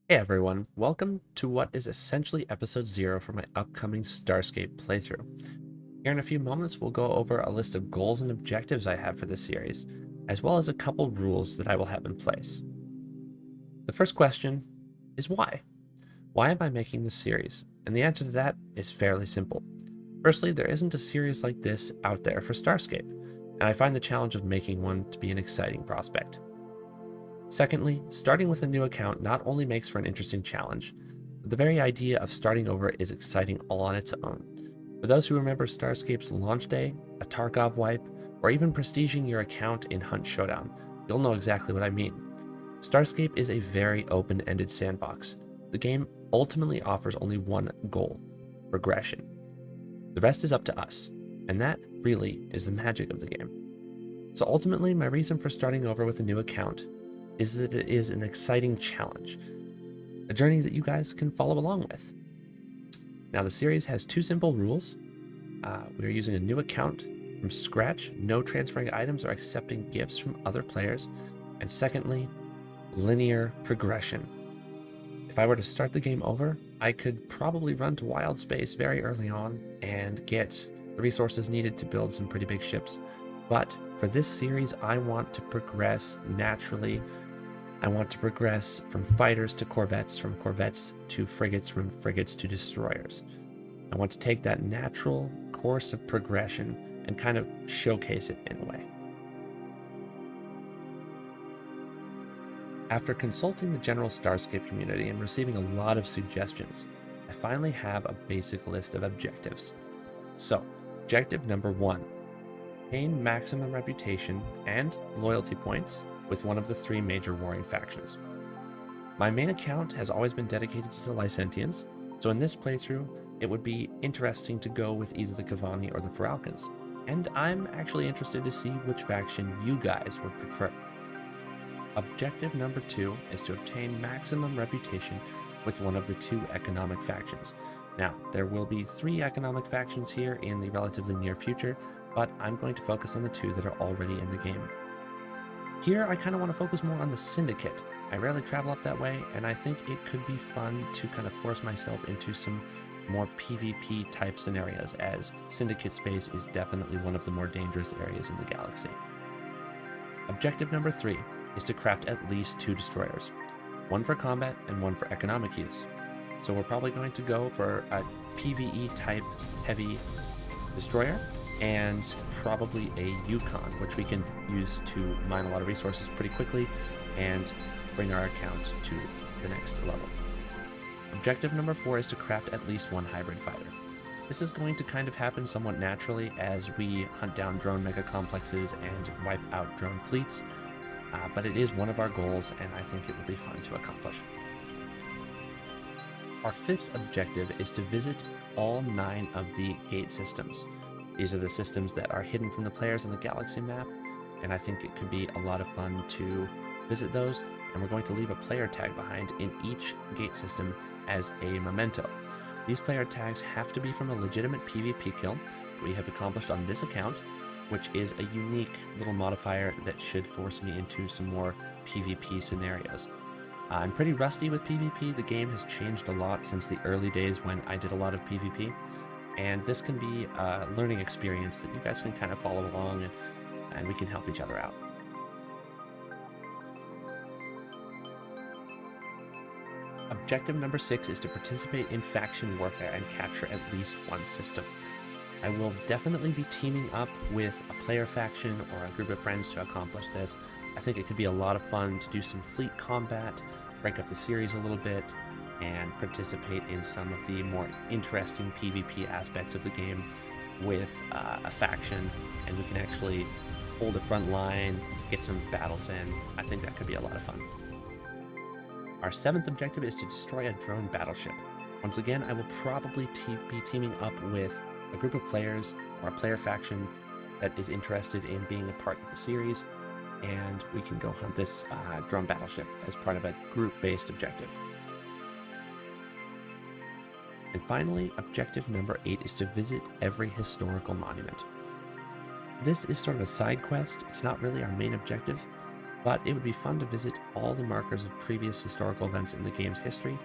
Hey everyone, welcome to what is essentially episode 0 for my upcoming Starscape playthrough. Here in a few moments, we'll go over a list of goals and objectives I have for this series, as well as a couple rules that I will have in place. The first question is why? Why am I making this series? And the answer to that is fairly simple. Firstly, there isn't a series like this out there for Starscape, and I find the challenge of making one to be an exciting prospect. Secondly, starting with a new account not only makes for an interesting challenge, but the very idea of starting over is exciting all on its own. For those who remember Starscape's launch day, a Tarkov wipe, or even prestiging your account in Hunt Showdown, you'll know exactly what I mean. Starscape is a very open-ended sandbox. The game ultimately offers only one goal: progression. The rest is up to us, and that really is the magic of the game. So ultimately, my reason for starting over with a new account is that it is an exciting challenge, a journey that you guys can follow along with. Now, the series has two simple rules. We are using a new account from scratch, no transferring items or accepting gifts from other players, and secondly, linear progression. If I were to start the game over, I could probably run to Wild Space very early on and get the resources needed to build some pretty big ships. But for this series, I want to progress naturally. I want to progress from fighters to corvettes, from corvettes to frigates, from frigates to destroyers. I want to take that natural course of progression and kind of showcase it in a way. After consulting the general Starscape community and receiving a lot of suggestions, I finally have a basic list of objectives. So, objective number 1: gain maximum reputation and loyalty points with one of the 3 major warring factions. My main account has always been dedicated to the Lycentians, so in this playthrough, it would be interesting to go with either the Cavani or the Faralcans, and I'm actually interested to see which faction you guys would prefer. Objective number 2 is to obtain maximum reputation with one of the 2 economic factions. Now, there will be 3 economic factions here in the relatively near future, but I'm going to focus on the 2 that are already in the game. Here, I kind of want to focus more on the Syndicate. I rarely travel up that way, and I think it could be fun to kind of force myself into some more PvP type scenarios, as Syndicate space is definitely one of the more dangerous areas in the galaxy. Objective number 3 is to craft at least 2 destroyers, one for combat and one for economic use. So we're probably going to go for a PvE type heavy destroyer and probably a Yukon, which we can use to mine a lot of resources pretty quickly and bring our account to the next level. Objective number 4 is to craft at least 1 hybrid fighter. This is going to kind of happen somewhat naturally as we hunt down drone mega complexes and wipe out drone fleets, but it is one of our goals, and I think it will be fun to accomplish. Our 5th objective is to visit all 9 of the gate systems. These are the systems that are hidden from the players on the galaxy map, and I think it could be a lot of fun to visit those, and we're going to leave a player tag behind in each gate system as a memento. These player tags have to be from a legitimate PvP kill we have accomplished on this account, which is a unique little modifier that should force me into some more PvP scenarios. I'm pretty rusty with PvP. The game has changed a lot since the early days when I did a lot of PvP, and this can be a learning experience that you guys can kind of follow along, and we can help each other out. Objective number 6 is to participate in faction warfare and capture at least 1 system. I will definitely be teaming up with a player faction or a group of friends to accomplish this. I think it could be a lot of fun to do some fleet combat, break up the series a little bit, and participate in some of the more interesting PvP aspects of the game with a faction, and we can actually hold a front line, get some battles in. I think that could be a lot of fun. Our 7th objective is to destroy a drone battleship. Once again, I will probably be teaming up with a group of players or a player faction that is interested in being a part of the series, and we can go hunt this drone battleship as part of a group-based objective. And finally, objective number 8 is to visit every historical monument. This is sort of a side quest. It's not really our main objective, but it would be fun to visit all the markers of previous historical events in the game's history,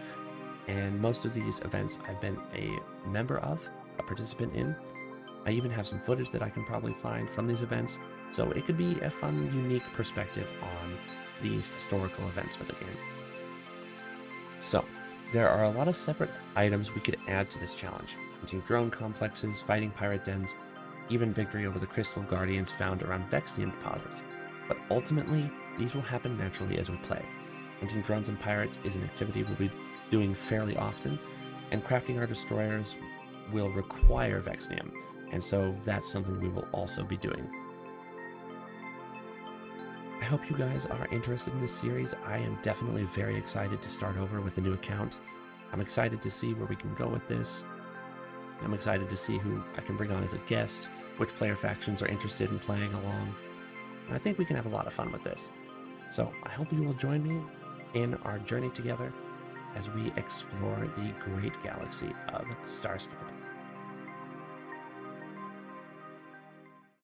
and most of these events I've been a member of, a participant in. I even have some footage that I can probably find from these events, so it could be a fun, unique perspective on these historical events for the game. So, there are a lot of separate items we could add to this challenge: hunting drone complexes, fighting pirate dens, even victory over the crystal guardians found around Vexnium deposits. But ultimately, these will happen naturally as we play. Hunting drones and pirates is an activity we'll be doing fairly often, and crafting our destroyers will require Vexnium, and so that's something we will also be doing. I hope you guys are interested in this series. I am definitely very excited to start over with a new account. I'm excited to see where we can go with this. I'm excited to see who I can bring on as a guest, which player factions are interested in playing along, and I think we can have a lot of fun with this. So I hope you will join me in our journey together as we explore the great galaxy of Starscape.